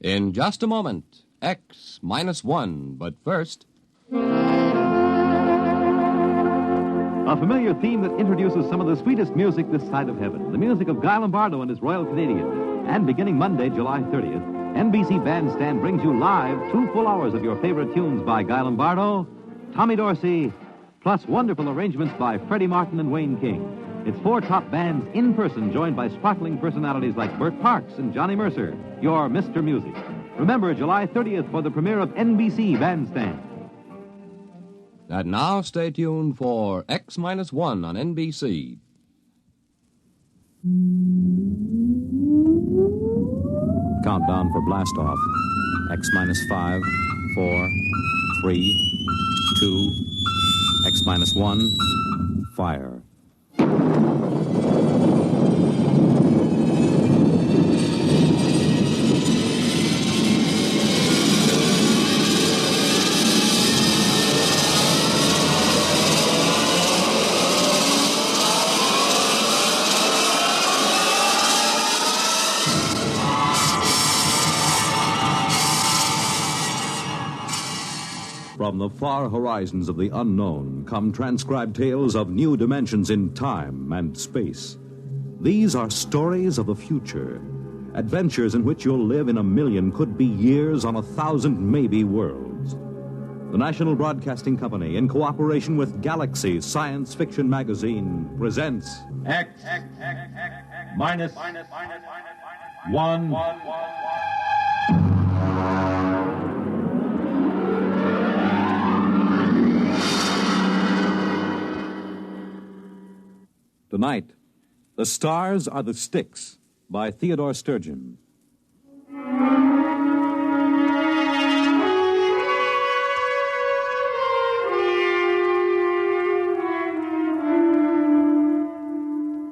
In just a moment, X-1, but first... A familiar theme that introduces some of the sweetest music this side of heaven. The music of Guy Lombardo and his Royal Canadian. And beginning Monday, July 30th, NBC Bandstand brings you live 2 full hours of your favorite tunes by Guy Lombardo, Tommy Dorsey, plus wonderful arrangements by Freddie Martin and Wayne King. It's 4 top bands in person, joined by sparkling personalities like Burt Parks and Johnny Mercer, your Mr. Music. Remember, July 30th for the premiere of NBC Bandstand. And now stay tuned for X-1 on NBC. Countdown for blast-off. X-5, 4, 3, 2, X-1, fire. From the far horizons of the unknown come transcribed tales of new dimensions in time and space. These are stories of the future, adventures in which you'll live in 1,000,000, could be years on 1,000 maybe worlds. The National Broadcasting Company, in cooperation with Galaxy Science Fiction Magazine, presents X-1. Tonight, The Stars Are the Styx by Theodore Sturgeon.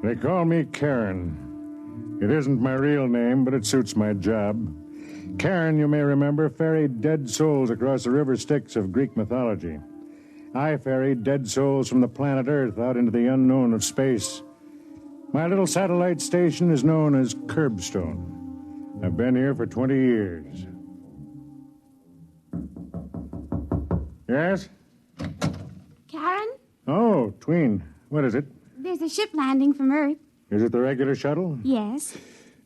They call me Karen. It isn't my real name, but it suits my job. Karen, you may remember, ferried dead souls across the river Styx of Greek mythology. I ferried dead souls from the planet Earth out into the unknown of space. My little satellite station is known as Curbstone. I've been here for 20 years. Yes? Karen? Oh, Tween. What is it? There's a ship landing from Earth. Is it the regular shuttle? Yes.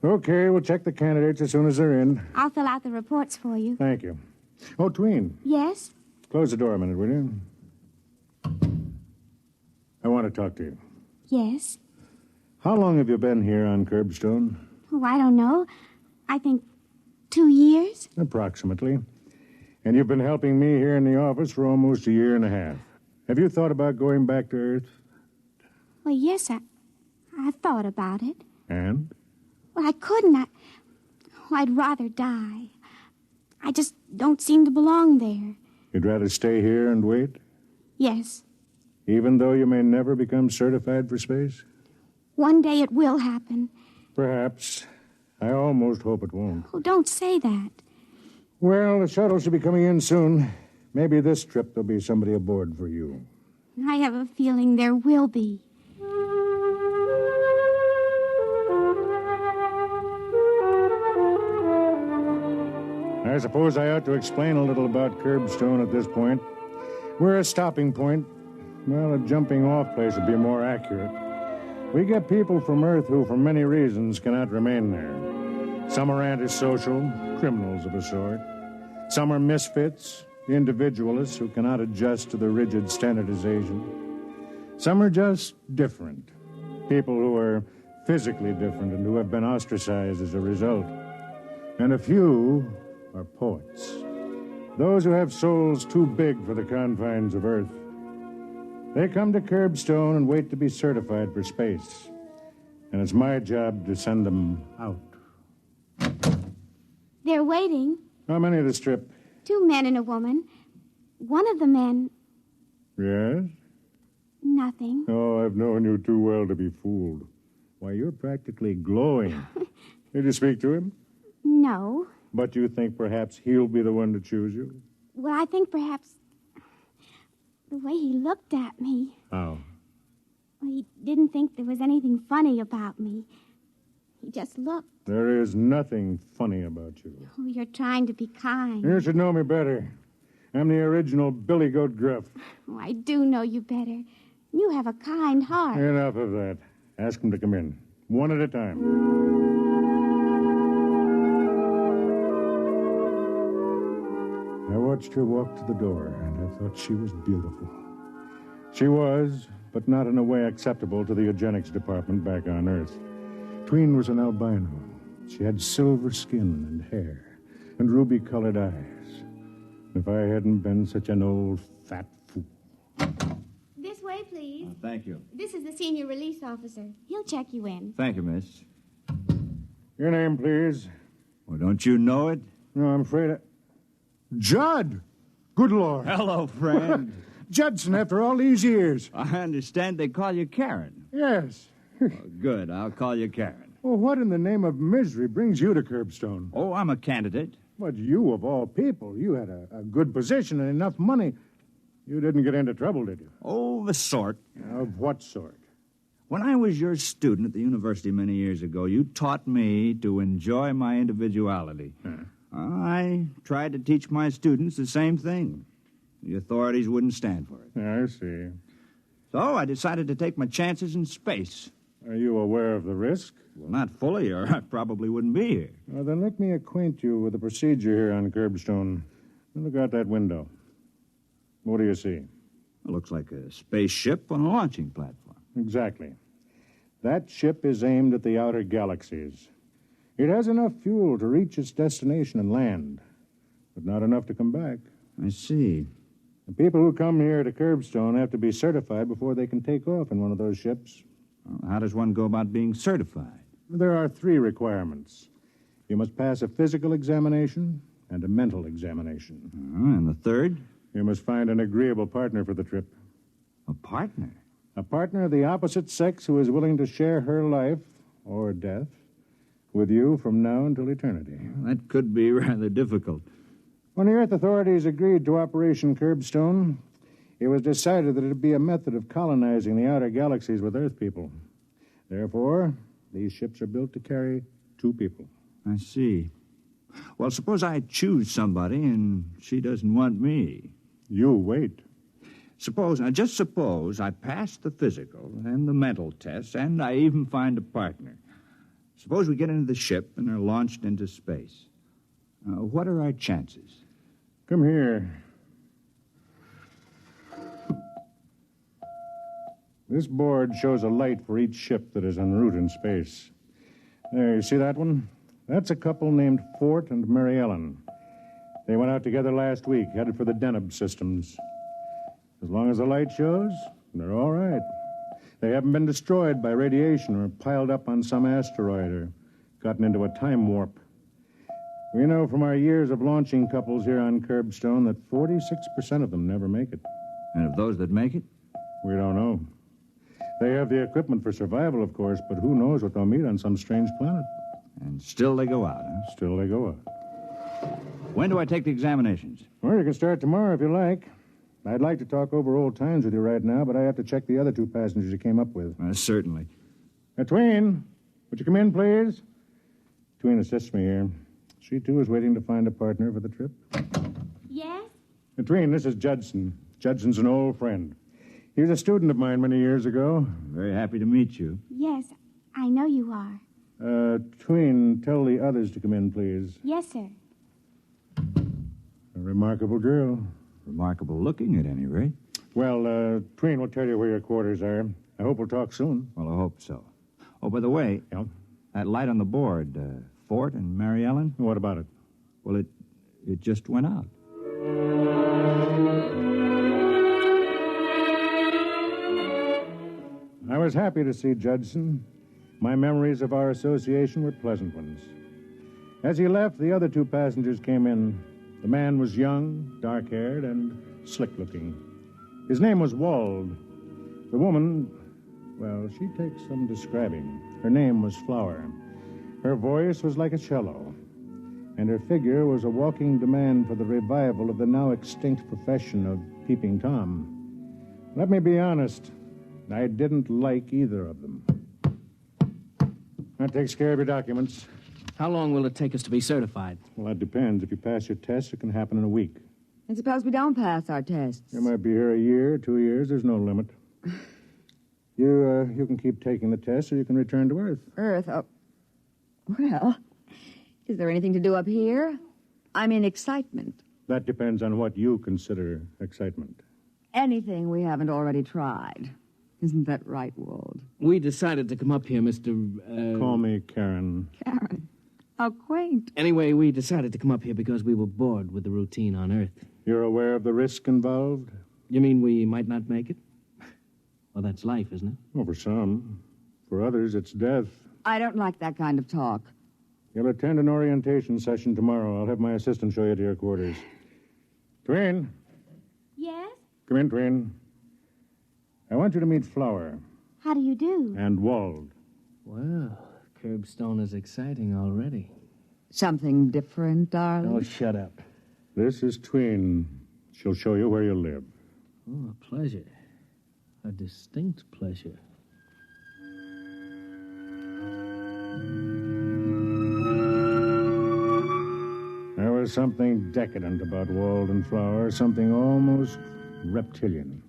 Okay, we'll check the candidates as soon as they're in. I'll fill out the reports for you. Thank you. Oh, Tween. Yes? Close the door a minute, will you? I want to talk to you. Yes. How long have you been here on Curbstone? Oh, I don't know. I think 2 years. Approximately. And you've been helping me here in the office for almost 1.5 years. Have you thought about going back to Earth? Well, yes, I thought about it. And? Well, I couldn't. I'd rather die. I just don't seem to belong there. You'd rather stay here and wait? Yes. Even though you may never become certified for space? One day it will happen. Perhaps. I almost hope it won't. Oh, don't say that. Well, the shuttle should be coming in soon. Maybe this trip there'll be somebody aboard for you. I have a feeling there will be. I suppose I ought to explain a little about Curbstone at this point. We're a stopping point. Well, a jumping-off place would be more accurate. We get people from Earth who, for many reasons, cannot remain there. Some are antisocial, criminals of a sort. Some are misfits, individualists who cannot adjust to the rigid standardization. Some are just different, people who are physically different and who have been ostracized as a result. And a few are poets, those who have souls too big for the confines of Earth. They come to Curbstone and wait to be certified for space. And it's my job to send them out. They're waiting. How many of this trip? 2 men and a woman. One of the men... Yes? Nothing. Oh, I've known you too well to be fooled. Why, you're practically glowing. Did you speak to him? No. But you think perhaps he'll be the one to choose you? Well, I think perhaps... the way he looked at me. How? Well, he didn't think there was anything funny about me. He just looked. There is nothing funny about you. Oh, you're trying to be kind. You should know me better. I'm the original Billy Goat Gruff. Oh, I do know you better. You have a kind heart. Enough of that. Ask him to come in. One at a time. I watched her walk to the door, and I thought she was beautiful. She was, but not in a way acceptable to the eugenics department back on Earth. Tween was an albino. She had silver skin and hair, and ruby-colored eyes. If I hadn't been such an old, fat fool. This way, please. Thank you. This is the senior release officer. He'll check you in. Thank you, miss. Your name, please. Well, don't you know it? No, I'm afraid I... Judd! Good Lord. Hello, friend. Judson, after all these years. I understand they call you Karen. Yes. Well, good. I'll call you Karen. Well, what in the name of misery brings you to Curbstone? Oh, I'm a candidate. But you, of all people, you had a good position and enough money. You didn't get into trouble, did you? Oh, the sort. Of what sort? When I was your student at the university many years ago, you taught me to enjoy my individuality. I tried to teach my students the same thing. The authorities wouldn't stand for it. I see. So I decided to take my chances in space. Are you aware of the risk? Well, not fully, or I probably wouldn't be here. Well, then let me acquaint you with the procedure here on Curbstone. Look out that window. What do you see? It looks like a spaceship on a launching platform. Exactly. That ship is aimed at the outer galaxies. It has enough fuel to reach its destination and land, but not enough to come back. I see. The people who come here to Curbstone have to be certified before they can take off in one of those ships. Well, how does one go about being certified? There are 3 requirements. You must pass a physical examination and a mental examination. And the third? You must find an agreeable partner for the trip. A partner? A partner of the opposite sex who is willing to share her life, or death, with you from now until eternity. That could be rather difficult. When the Earth authorities agreed to Operation Curbstone, it was decided that it would be a method of colonizing the outer galaxies with Earth people. Therefore, these ships are built to carry 2 people. I see. Well, suppose I choose somebody and she doesn't want me. You wait. Just suppose I pass the physical and the mental tests, and I even find a partner. Suppose we get into the ship and are launched into space. What are our chances? Come here. This board shows a light for each ship that is en route in space. There, you see that one? That's a couple named Fort and Mary Ellen. They went out together last week, headed for the Deneb systems. As long as the light shows, they're all right. They haven't been destroyed by radiation or piled up on some asteroid or gotten into a time warp. We know from our years of launching couples here on Curbstone that 46% of them never make it. And of those that make it? We don't know. They have the equipment for survival, of course, but who knows what they'll meet on some strange planet. And still they go out, huh? Still they go out. When do I take the examinations? Well, you can start tomorrow if you like. I'd like to talk over old times with you right now, but I have to check the other 2 passengers you came up with. Certainly. Tween, would you come in, please? Tween assists me here. She, too, is waiting to find a partner for the trip. Yes? Tween, this is Judson. Judson's an old friend. He was a student of mine many years ago. I'm very happy to meet you. Yes, I know you are. Tween, tell the others to come in, please. Yes, sir. A remarkable girl. Remarkable looking, at any rate. Well, Tween will tell you where your quarters are. I hope we'll talk soon. Well, I hope so. Oh, by the way, Yeah? that light on the board, Fort and Mary Ellen? What about it? Well, it just went out. I was happy to see Judson. My memories of our association were pleasant ones. As he left, the other 2 passengers came in. The man was young, dark-haired, and slick-looking. His name was Wald. The woman, well, she takes some describing. Her name was Flower. Her voice was like a cello, and her figure was a walking demand for the revival of the now extinct profession of Peeping Tom. Let me be honest, I didn't like either of them. That takes care of your documents. How long will it take us to be certified? Well, that depends. If you pass your test, it can happen in a week. And suppose we don't pass our tests? You might be here a year, 2 years. There's no limit. You can keep taking the test, or you can return to Earth. Earth? Oh. Well, is there anything to do up here? I mean, excitement. That depends on what you consider excitement. Anything we haven't already tried. Isn't that right, Walt? We decided to come up here, Mr. Call me Karen. Karen. How quaint. Anyway, we decided to come up here because we were bored with the routine on Earth. You're aware of the risk involved? You mean we might not make it? Well, that's life, isn't it? Well, for some. For others, it's death. I don't like that kind of talk. You'll attend an orientation session tomorrow. I'll have my assistant show you to your quarters. Twin. Yes? Come in, Twin. I want you to meet Flower. How do you do? And Wald. Well, Curbstone is exciting already. Something different, darling? Oh, shut up. This is Twin. She'll show you where you live. Oh, a pleasure. A distinct pleasure. There was something decadent about Wald and Flower, something almost reptilian.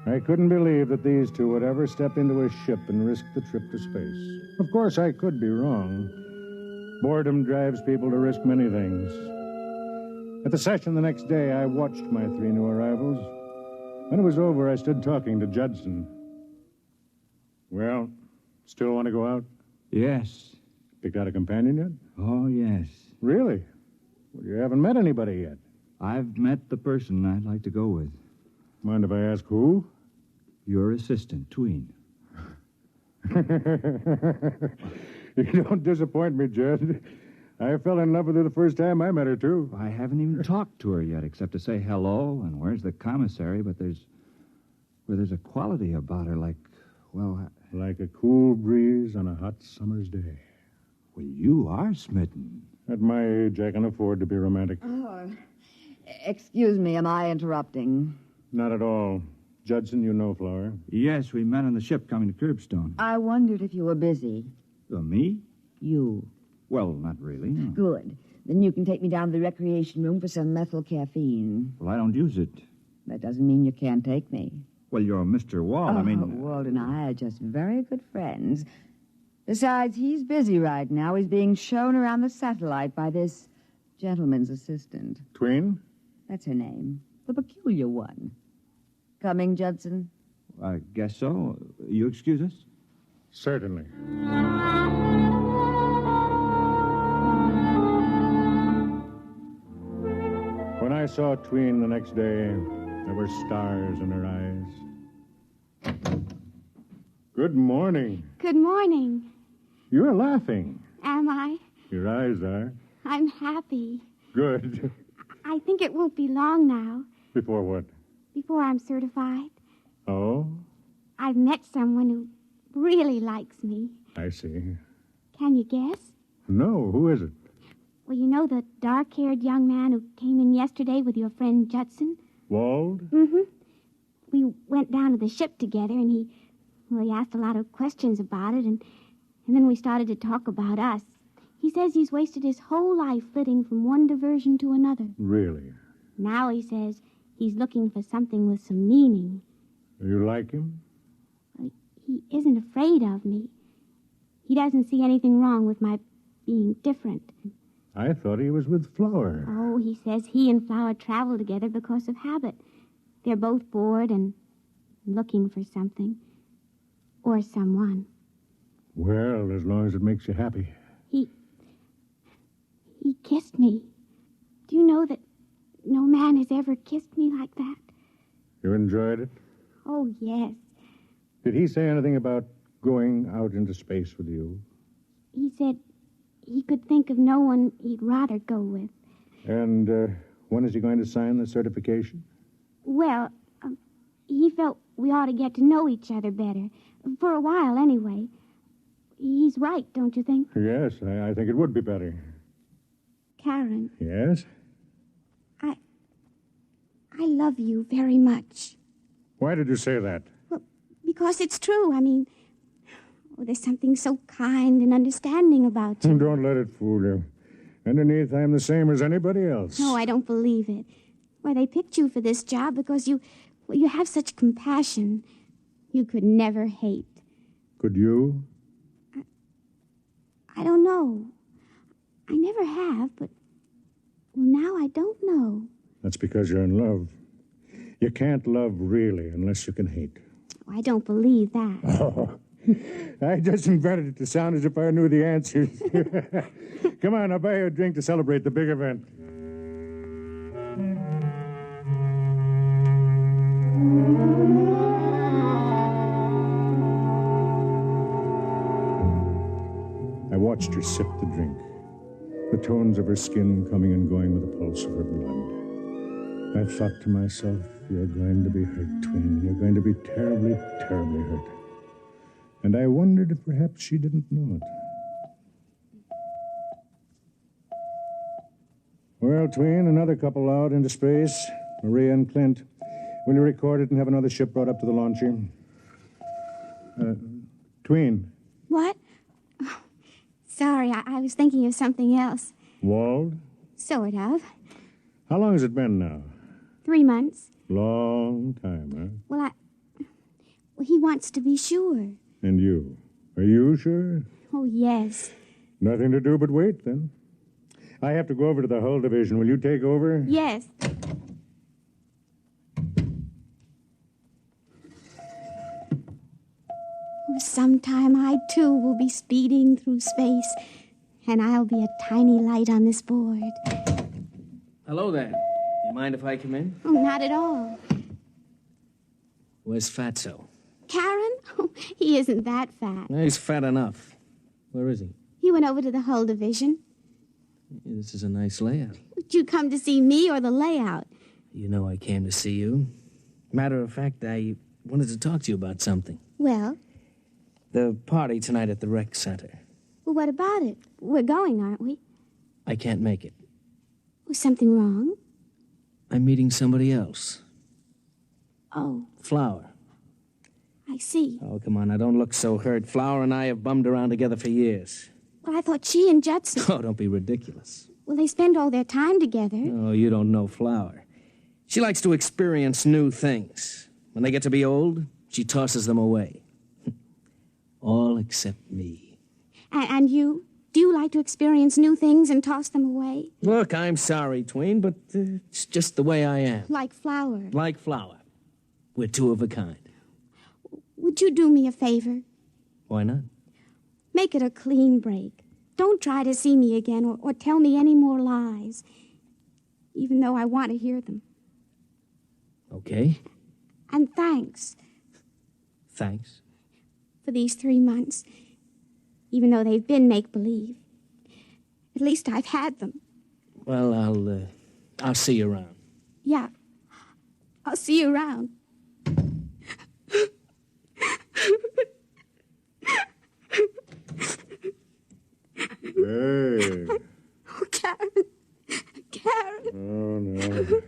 I couldn't believe that these two would ever step into a ship and risk the trip to space. Of course, I could be wrong. Boredom drives people to risk many things. At the session the next day, I watched my 3 new arrivals. When it was over, I stood talking to Judson. Well, still want to go out? Yes. Picked out a companion yet? Oh, yes. Really? Well, you haven't met anybody yet. I've met the person I'd like to go with. Mind if I ask who? Your assistant, Tween. You don't disappoint me, Judd. I fell in love with her the first time I met her, too. I haven't even talked to her yet, except to say hello and where's the commissary, but there's a quality about her like, well... Like a cool breeze on a hot summer's day. Well, you are smitten. At my age, I can afford to be romantic. Oh, excuse me, am I interrupting? Not at all. Judson, you know Flower. Yes, we met on the ship coming to Curbstone. I wondered if you were busy. Me? You. Well, not really, no. Good. Then you can take me down to the recreation room for some methyl caffeine. Well, I don't use it. That doesn't mean you can't take me. Well, you're Mr. Wald. Walt and I are just very good friends. Besides, he's busy right now. He's being shown around the satellite by this gentleman's assistant. Tween? That's her name. The peculiar one. Coming, Judson? I guess so. You excuse us? Certainly. When I saw Tween the next day, there were stars in her eyes. Good morning. Good morning. You're laughing. Am I? Your eyes are. I'm happy. Good. I think it won't be long now Before what? before I'm certified. Oh, I've met someone who really likes me. I see. Can you guess? No, who is it? Well, you know the dark-haired young man who came in yesterday with your friend Judson? Wald? Mm-hmm. We went down to the ship together, and he asked a lot of questions about it, and then we started to talk about us. He says he's wasted his whole life flitting from one diversion to another. Really? Now he says he's looking for something with some meaning. You like him? He isn't afraid of me. He doesn't see anything wrong with my being different. I thought he was with Flower. Oh, he says he and Flower travel together because of habit. They're both bored and looking for something. Or someone. Well, as long as it makes you happy. He kissed me. Do you know that no man has ever kissed me like that? You enjoyed it? Oh, yes. Did he say anything about going out into space with you? He said he could think of no one he'd rather go with. And when is he going to sign the certification? Well, he felt we ought to get to know each other better. For a while, anyway. He's right, don't you think? Yes, I think it would be better. Karen, Yes? I love you very much. Why did you say that? Well, because it's true. I mean, Oh, there's something so kind and understanding about you. Don't let it fool you. Underneath, I'm the same as anybody else. No, I don't believe it. Why, they picked you for this job because you have such compassion. You could never hate. Could you? I don't know. I never have, but, well, now I don't know. That's because you're in love. You can't love really unless you can hate. I don't believe that. Oh, I just invented it to sound as if I knew the answers. Come on, I'll buy you a drink to celebrate the big event. I watched her sip the drink, the tones of her skin coming and going with the pulse of her blood. I thought to myself, you're going to be hurt, Twin. You're going to be terribly, terribly hurt. And I wondered if perhaps she didn't know it. Well, Tween, another couple out into space. Maria and Clint. Will you record it and have another ship brought up to the launcher? Tween. What? Oh, sorry, I was thinking of something else. Wald? Sort of. How long has it been now? 3 months. Long time, huh? Well, he wants to be sure. And you? Are you sure? Oh, yes. Nothing to do but wait, then. I have to go over to the hull division. Will you take over? Yes. Sometime I, too, will be speeding through space, and I'll be a tiny light on this board. Hello there. You mind if I come in? Oh, not at all. Where's Fatso? Karen? Oh, he isn't that fat. He's fat enough. Where is he? He went over to the hull division. This is a nice layout. Would you come to see me or the layout? You know I came to see you. Matter of fact, I wanted to talk to you about something. Well? The party tonight at the rec center. Well, what about it? We're going, aren't we? I can't make it. Was something wrong? I'm meeting somebody else. Oh. Flower. I see. Oh, come on, now don't look so hurt. Flower and I have bummed around together for years. Well, I thought she and Judson... Oh, don't be ridiculous. Well, they spend all their time together. Oh, you don't know Flower. She likes to experience new things. When they get to be old, she tosses them away. All except me. And you? Do you like to experience new things and toss them away? Look, I'm sorry, Tween, but it's just the way I am. Like Flower. Like Flower. We're two of a kind. Would you do me a favor? Why not? Make it a clean break. Don't try to see me again or tell me any more lies, even though I want to hear them. Okay. And thanks. Thanks. For these 3 months, even though they've been make-believe. At least I've had them. Well, I'll see you around. Yeah. I'll see you around. Hey. Oh, Karen. Karen. Oh, no.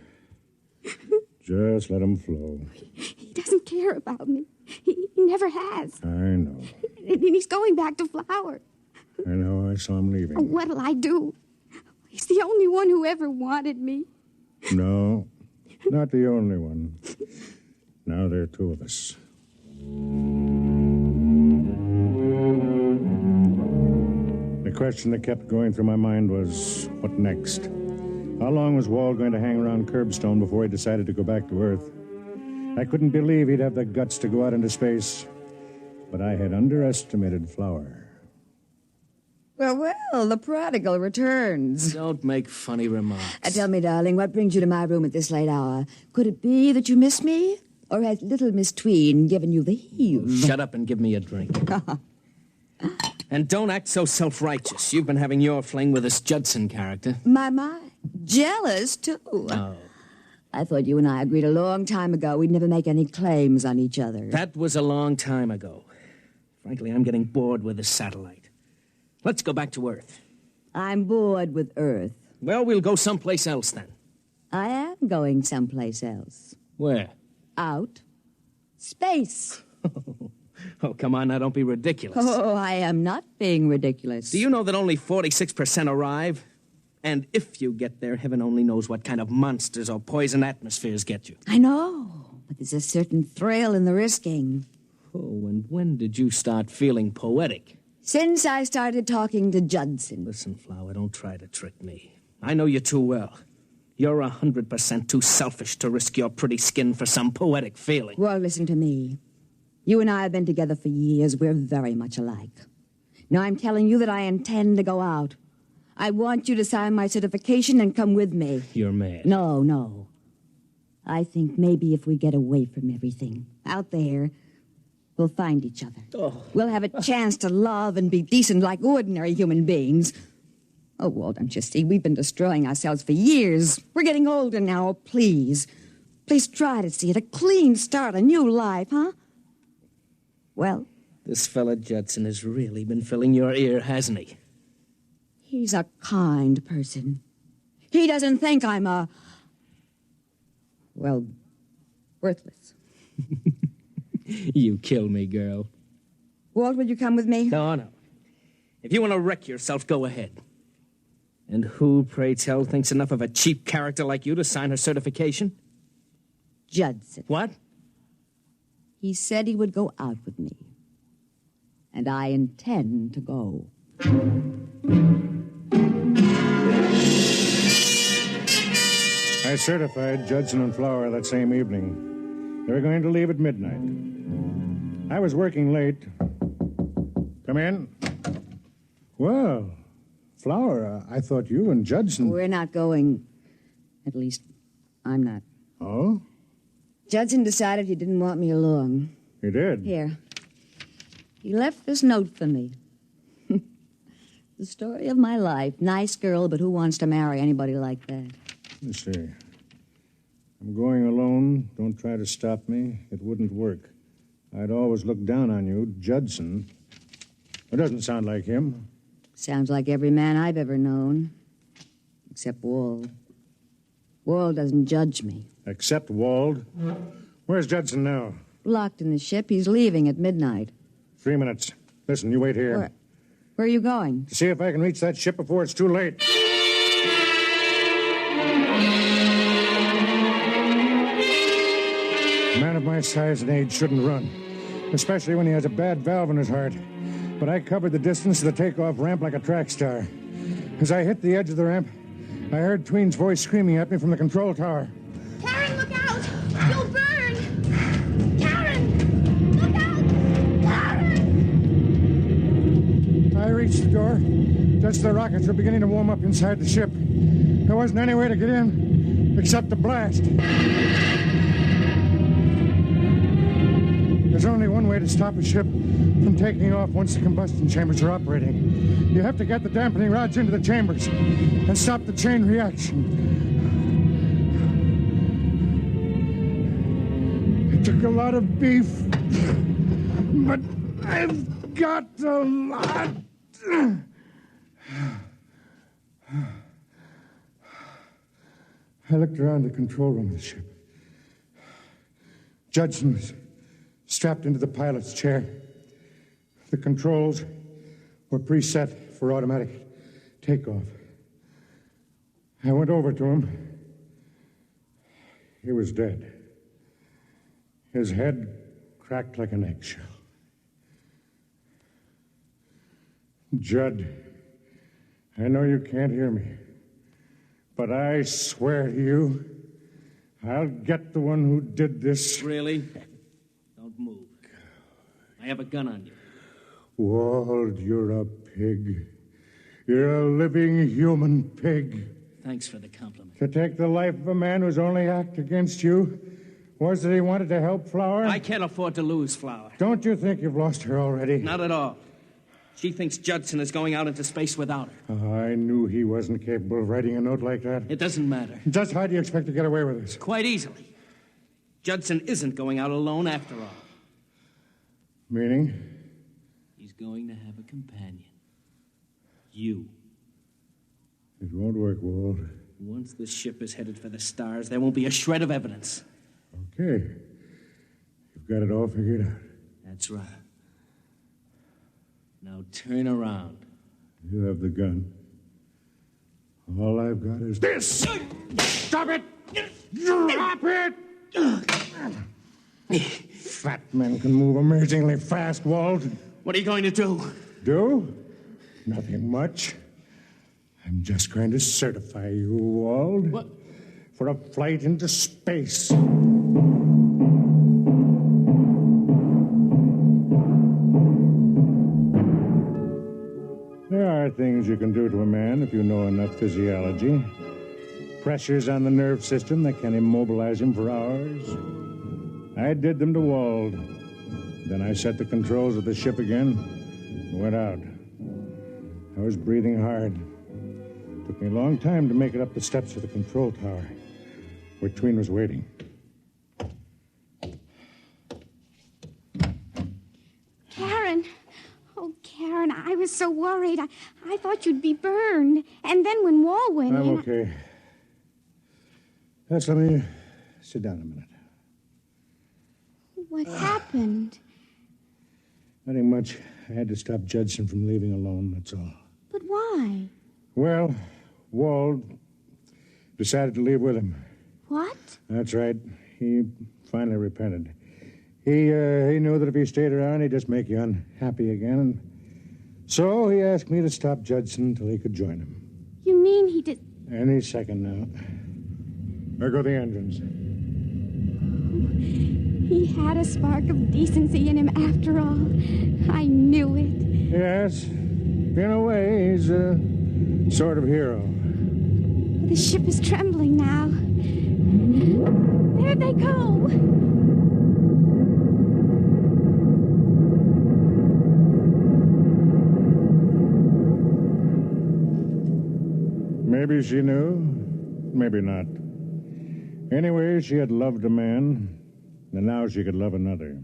Just let him flow. He doesn't care about me. He never has. I know. And he's going back to Flower. I know. I saw him leaving. Oh, what'll I do? He's the only one who ever wanted me. No, not the only one. Now there are two of us. The question that kept going through my mind was, what next? How long was Walt going to hang around Curbstone before he decided to go back to Earth? I couldn't believe he'd have the guts to go out into space. But I had underestimated Flower. Well, the prodigal returns. Don't make funny remarks. Tell me, darling, what brings you to my room at this late hour? Could it be that you miss me? Or has little Miss Tween given you the heave? Shut up and give me a drink. And don't act so self-righteous. You've been having your fling with this Judson character. My. Jealous, too. Oh. I thought you and I agreed a long time ago we'd never make any claims on each other. That was a long time ago. Frankly, I'm getting bored with this satellite. Let's go back to Earth. I'm bored with Earth. Well, we'll go someplace else then. I am going someplace else. Where? Out. Space. Oh, come on now, don't be ridiculous. Oh, I am not being ridiculous. Do you know that only 46% arrive? And if you get there, heaven only knows what kind of monsters or poison atmospheres get you. I know, but there's a certain thrill in the risking. Oh, and when did you start feeling poetic? Since I started talking to Judson. Listen, Flower, don't try to trick me. I know you too well. You're 100% too selfish to risk your pretty skin for some poetic feeling. Well, listen to me. You and I have been together for years. We're very much alike. Now I'm telling you that I intend to go out. I want you to sign my certification and come with me. You're mad. No. I think maybe if we get away from everything out there, we'll find each other. Oh. We'll have a chance to love and be decent like ordinary human beings. Oh, well, don't you see? We've been destroying ourselves for years. We're getting older now. Please try to see it. A clean start, a new life, huh? Well? This fella Judson has really been filling your ear, hasn't he? He's a kind person. He doesn't think I'm worthless. You kill me, girl. Walt, will you come with me? No. If you want to wreck yourself, go ahead. And who, pray tell, thinks enough of a cheap character like you to sign her certification? Judson. What? He said he would go out with me. And I intend to go. I certified Judson and Flower that same evening. They were going to leave at midnight. I was working late. Come in. Well, Flower, I thought you and Judson... We're not going. At least, I'm not. Oh? Judson decided he didn't want me along. He did? Here. He left this note for me. The story of my life. Nice girl, but who wants to marry anybody like that? Let's see. I'm going alone. Don't try to stop me. It wouldn't work. I'd always look down on you, Judson. It doesn't sound like him. Sounds like every man I've ever known. Except Wald. Wald doesn't judge me. Except Wald. Where's Judson now? Locked in the ship. He's leaving at midnight. 3 minutes. Listen, you wait here. Where are you going? To see if I can reach that ship before it's too late. A man of my size and age shouldn't run, especially when he has a bad valve in his heart. But I covered the distance to the takeoff ramp like a track star. As I hit the edge of the ramp, I heard Tween's voice screaming at me from the control tower. Karen, look out! You'll burn! Karen! Look out! Karen! I reached the door just as the rockets were beginning to warm up inside the ship. There wasn't any way to get in except to blast. There's only one way to stop a ship from taking off once the combustion chambers are operating. You have to get the dampening rods into the chambers and stop the chain reaction. It took a lot of beef, but I've got a lot. I looked around the control room of the ship. Judson was strapped into the pilot's chair. The controls were preset for automatic takeoff. I went over to him. He was dead. His head cracked like an eggshell. Judd, I know you can't hear me, but I swear to you, I'll get the one who did this. Really? Don't move. I have a gun on you. Wald, you're a pig. You're a living human pig. Thanks for the compliment. To take the life of a man whose only act against you was that he wanted to help Flower? I can't afford to lose Flower. Don't you think you've lost her already? Not at all. She thinks Judson is going out into space without her. Oh, I knew he wasn't capable of writing a note like that. It doesn't matter. Just how do you expect to get away with this? Quite easily. Judson isn't going out alone after all. Meaning? He's going to have a companion. You. It won't work, Wald. Once the ship is headed for the stars, there won't be a shred of evidence. Okay. You've got it all figured out. That's right. Now turn around. You have the gun. All I've got is this. Stop it! Drop it! Fat men can move amazingly fast, Walt. What are you going to do? Do? Nothing much. I'm just going to certify you, Walt. What? For a flight into space. There are things you can do to a man if you know enough physiology. Pressures on the nerve system that can immobilize him for hours. I did them to Wald. Then I set the controls of the ship again and went out. I was breathing hard. Took me a long time to make it up the steps of the control tower, where Tween was waiting. Karen. Oh, Karen, I was so worried. I thought you'd be burned. And then when Wall went I'm in... okay. Let me sit down a minute. What happened? Nothing much. I had to stop Judson from leaving alone, that's all. But why? Well, Wald decided to leave with him. What? That's right. He finally repented. He knew that if he stayed around, he'd just make you unhappy again. And so he asked me to stop Judson until he could join him. You mean he did... Any second now. There go the engines. He had a spark of decency in him after all. I knew it. Yes. In a way, he's a sort of hero. The ship is trembling now. There they go. Maybe she knew, maybe not. Anyway, she had loved a man, and now she could love another.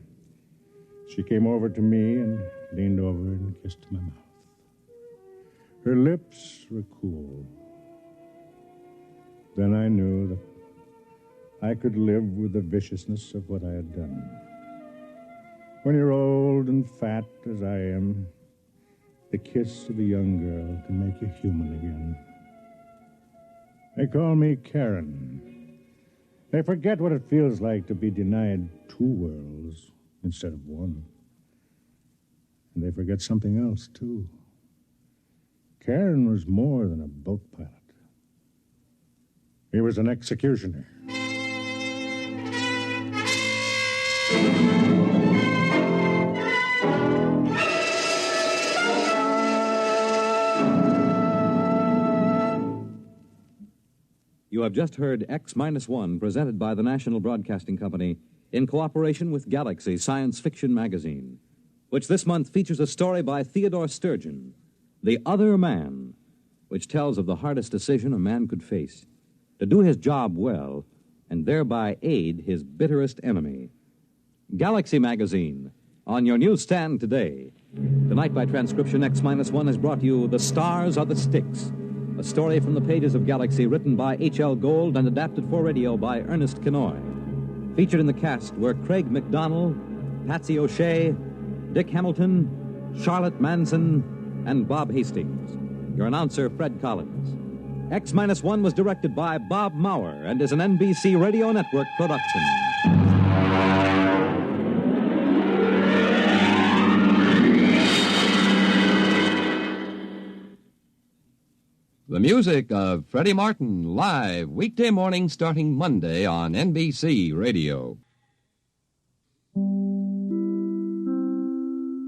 She came over to me and leaned over and kissed my mouth. Her lips were cool. Then I knew that I could live with the viciousness of what I had done. When you're old and fat, as I am, the kiss of a young girl can make you human again. They call me Karen. They forget what it feels like to be denied two worlds instead of one. And they forget something else, too. Karen was more than a boat pilot. He was an executioner. You have just heard X-1, presented by the National Broadcasting Company in cooperation with Galaxy Science Fiction Magazine, which this month features a story by Theodore Sturgeon, The Other Man, which tells of the hardest decision a man could face, to do his job well and thereby aid his bitterest enemy. Galaxy Magazine, on your newsstand today. Tonight, by transcription, X-1 has brought you The Stars Are the Styx, a story from the pages of Galaxy written by H.L. Gold and adapted for radio by Ernest Kenoy. Featured in the cast were Craig McDonnell, Patsy O'Shea, Dick Hamilton, Charlotte Manson, and Bob Hastings. Your announcer, Fred Collins. X-1 was directed by Bob Maurer and is an NBC Radio Network production. The music of Freddie Martin, live weekday morning starting Monday on NBC Radio.